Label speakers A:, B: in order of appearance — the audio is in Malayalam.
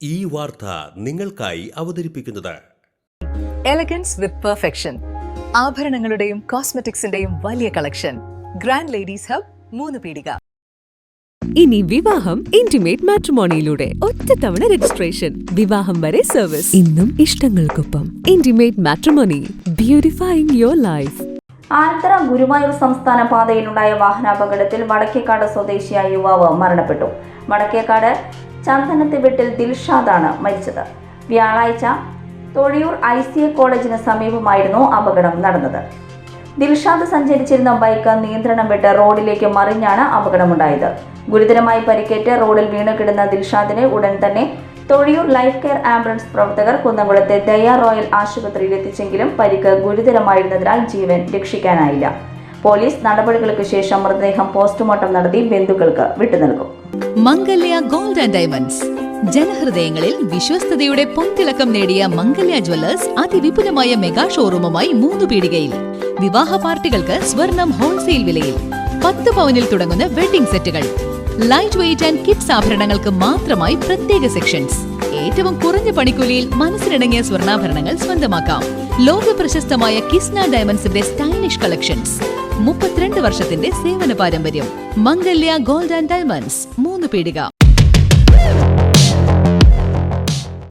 A: ഈ വാർത്ത നിങ്ങൾക്കായി അവതരിപ്പിക്കുന്നത്
B: എലഗൻസ് വിത്ത് പെർഫെക്ഷൻ, ആഭരണങ്ങളുടെയും കോസ്മെറ്റിക്സിന്റെയും വലിയ കളക്ഷൻ. ഗ്രാൻഡ് ലേഡീസ് ഹബ്, 3 പീടിക.
C: ഇനി വിവാഹം ഇന്റിമേറ്റ് മാട്രിമോണിയിലൂടെ ഒറ്റത്തവണ രജിസ്ട്രേഷൻ, വിവാഹം വരെ സർവീസ്. ഇന്നും ഇഷ്ടങ്ങൾക്കൊപ്പം intimate matrimony, beautifying your life.
D: Alathara Guruvayur സംസ്ഥാന പാതയിലുണ്ടായ വാഹനാപകടത്തിൽ വടക്കേക്കാട് സ്വദേശിയായ യുവാവ് മരണപ്പെട്ടു. വടക്കേക്കാട് ചന്ദനത്ത് വീട്ടിൽ ദിൽഷാദാണ് മരിച്ചത്. വ്യാഴാഴ്ച തൊഴിയൂർ ICA കോളേജിന് സമീപമായിരുന്നു അപകടം നടന്നത്. ദിൽഷാദ് സഞ്ചരിച്ചിരുന്ന ബൈക്ക് നിയന്ത്രണം വിട്ട് റോഡിലേക്ക് മറിഞ്ഞാണ് അപകടമുണ്ടായത്. ഗുരുതരമായി പരിക്കേറ്റ് റോഡിൽ വീണുകിടന്ന ദിൽഷാദിനെ ഉടൻ തന്നെ തൊഴിയൂർ ലൈഫ് കെയർ ആംബുലൻസ് പ്രവർത്തകർ കുന്നംകുളത്തെ ദയ റോയൽ ആശുപത്രിയിൽ എത്തിച്ചെങ്കിലും പരിക്ക് ഗുരുതരമായിരുന്നതിനാൽ ജീവൻ രക്ഷിക്കാനായില്ല. പോലീസ് നടപടികൾക്ക് ശേഷം മൃതദേഹം പോസ്റ്റ്മോർട്ടം നടത്തി ബന്ധുക്കൾക്ക് വിട്ടുനൽകും.
E: മംഗല്യ ഗോൾഡ് ആൻഡ് ഡയമണ്ട്സ്, ജനഹൃദയങ്ങളിൽ വിശ്വസ്തയുടെ പൊൻതിളക്കം നേടിയ മംഗല്യ ജ്വല്ലേഴ്സ് അതിവിപുലമായ മെഗാ ഷോറൂമുമായി 3 പീടികയിൽ. വിവാഹ പാർട്ടികൾക്ക് സ്വർണം ഹോൾസെയിൽ വിലയിൽ. 10 പവനിൽ തുടങ്ങുന്ന വെഡിംഗ് സെറ്റുകൾ, ലൈറ്റ് വെയ്റ്റ് ആൻഡ് കിഡ്സ് ആഭരണങ്ങൾക്ക് മാത്രമായി പ്രത്യേക സെക്ഷൻസ്. ഏറ്റവും കുറഞ്ഞ പണിക്കൂലിയിൽ മനസ്സിനിണങ്ങിയ സ്വർണ്ണാഭരണങ്ങൾ സ്വന്തമാക്കാം. ലോക പ്രശസ്തമായ കിസ്ന ഡയമണ്ട്സിന്റെ സ്റ്റൈലിഷ് കളക്ഷൻസ്. 32 വർഷത്തിന്റെ സേവന പാരമ്പര്യം. മംഗല്യ ഗോൾഡ് ആൻഡ് ഡയമണ്ട്സ്, 3 പീടിക.